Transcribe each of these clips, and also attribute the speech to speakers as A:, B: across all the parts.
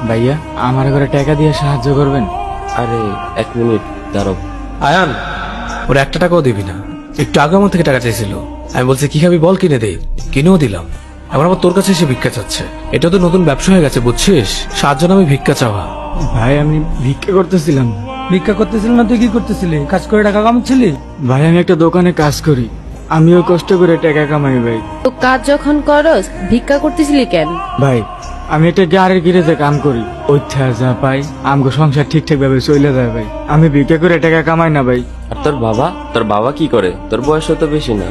A: ভাইয়া আমার ঘরে টাকা দিয়ে সাহায্য করবেন?
B: আরে 1 মিনিট দাঁড়াও।
C: আয়ান, ওরা 1 টাকাও দিবি না। একটু আগে আমার থেকে টাকা চাইছিল, আমি বলছি কি খাবি বল, কিনে দে, কিনেও দিলাম। এবার আবার তোর কাছে এসে ভিক্ষা চাচ্ছে। এটা তো নতুন ব্যবসা হয়ে গেছে বুঝছিস, সাহায্য নামে ভিক্ষা চাওয়া।
A: ভাই আমি ভিক্ষা করতেছিলাম।
D: ভিক্ষা করতেছিল না তুই কি করতেছিলি? কাজ করে টাকা কামাচ্ছিলি?
A: ভাই আমি একটা দোকানে কাজ করি, আমিও কষ্ট করে টাকা কামাই ভাই।
E: তো কাজ যখন করস ভিক্ষা করতেছিলি কেন?
A: ভাই আমি একটা গাড়ির গিরেজে কাম করি, ওইথা যা পাই আমগো সংসার ঠিকঠাক ভাবে চলে যায় ভাই। আমি ভিক্ষা করে টাকা কামাই না ভাই।
B: আর তোর বাবা কি করে? তোর বয়স তো বেশি না।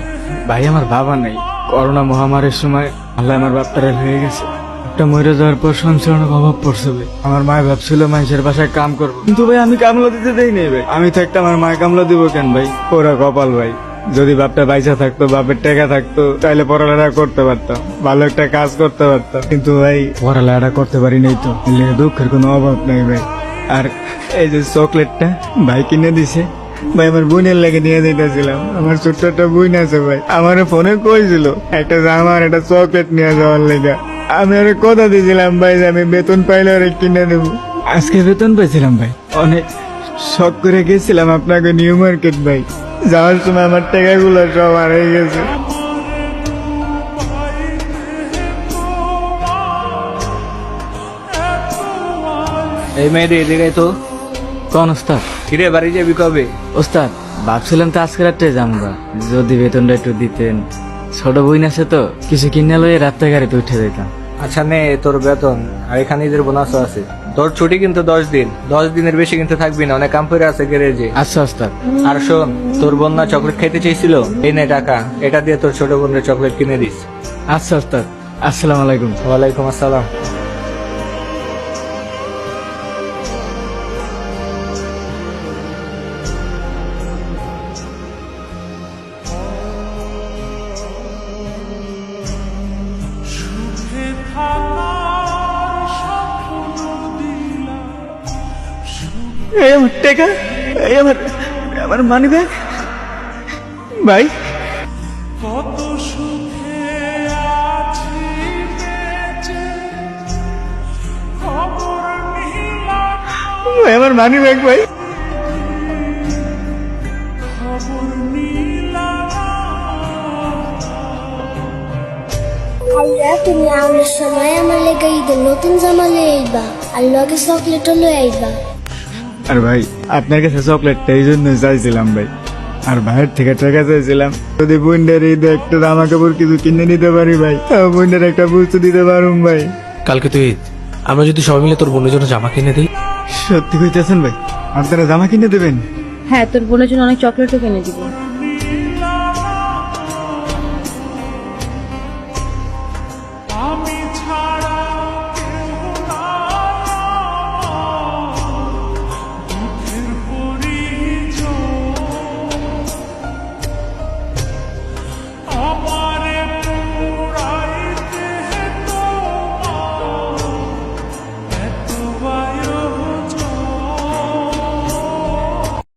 A: ভাই আমার বাবা নাই, করোনা মহামারীর সময় আল্লাহ আমার বাপটারে হয়ে গেছে। একটা মরে যাওয়ার পর সংসার অনেক অভাব পড়ছে ভাই। আমার মায় ভাবছিল মানুষের বাসায় কাম করবো, কিন্তু ভাই আমি কামলা দিতে দেই নাই ভাই। আমি থাকতে আমার মায় কামলা দিব কেন ভাই? ওরা কপাল ভাই। যদি বাপটা বাইসা থাকতো, বাপের টাকা থাকতো, তাহলে পড়ালেখা করতে পারতাম, ভালো একটা কাজ করতে পারতাম। কিন্তু ভাই পড়ালেখাটা করতে পারি নাই, তো এর দুঃখের কোনো অভাব নাই ভাই। আর এই যে চকলেটটা ভাই কিনে দিছে ভাই, আমার বোনের লেগে নিয়ে যেতেছিলাম। আমার ছোট্ট একটা বোন আছে ভাই, আমার ফোনে কইছিল একটা জামা আর একটা চকলেট নিয়ে যাওয়ার লেগে। আমি ওরে কথা দিয়েছিলাম ভাই যে আমি বেতন পাইলে ওরে কিনে দেবো। আজকে বেতন পাইছিলাম ভাই, অনেক শখ করে গেছিলাম আপনাকে নিউ মার্কেট ভাই। যাওয়ার সময় আমার টাকাগুলো সব হারিয়ে গেছে।
D: এই মেয়েদের এদিকে তো।
A: কোন ওস্তাদ?
D: কিরে বাড়ি যাবি কবে?
A: ওস্তাদ ভাবছিলাম তো আজকে রাত্রে যামগা, যদি বেতনটা একটু দিতেন। ছোট বোন আছে তো, কিছু কিনে লইয়ে রাত্রে গাড়িতে উঠে যেতাম।
D: আচ্ছা নে তোর বেতন, আর এখানে ঈদের বোনাসও আছে। তোর ছুটি কিন্তু 10 দিন, 10 দিনের বেশি কিন্তু থাকবি না, অনেক কাম করে আছে গ্যারেজে।
A: আচ্ছা ওস্তাদ।
D: আর শোন, তোর বোন না চকলেট খাইতে চাইছিল, এই নে টাকা, এটা দিয়ে তোর ছোট বোনের চকলেট কিনে দিস।
A: আচ্ছা ওস্তাদ, আসসালামু আলাইকুম।
D: ওয়ালাইকুম আসসালাম।
A: এই আমার টাকা, এই আমার আমার মানি ব্যাগ ভাই। ভাই আমার মানি ব্যাগ ভাই।
F: আইয়া তুমি আমার সময় আমার লেগে ঈদের নতুন জামা লয়ে আইবা, আর লগে চকলেটও লয়ে আইবা।
A: আর ভাই আপনার কাছে চকলেটটা এই জন্য চাইছিলাম ভাই, আর ভাইয়ের থেকে টাকা চাইছিলাম। যদি বোনদের ঈদে একটা জামা কাপড় কিছু কিনে নিতে পারি ভাই, বোনদের একটা বুঝতে দিতে পারুম ভাই।
C: কালকে তুই ঈদ, আমরা যদি সবাই মিলে তোর বোনের জন্য জামা কিনে দিই।
A: সত্যি কইতেছেন ভাই? আপনারা জামা কিনে দেবেন?
E: হ্যাঁ, তোর বোনের জন্য অনেক চকলেটও কিনে দিব।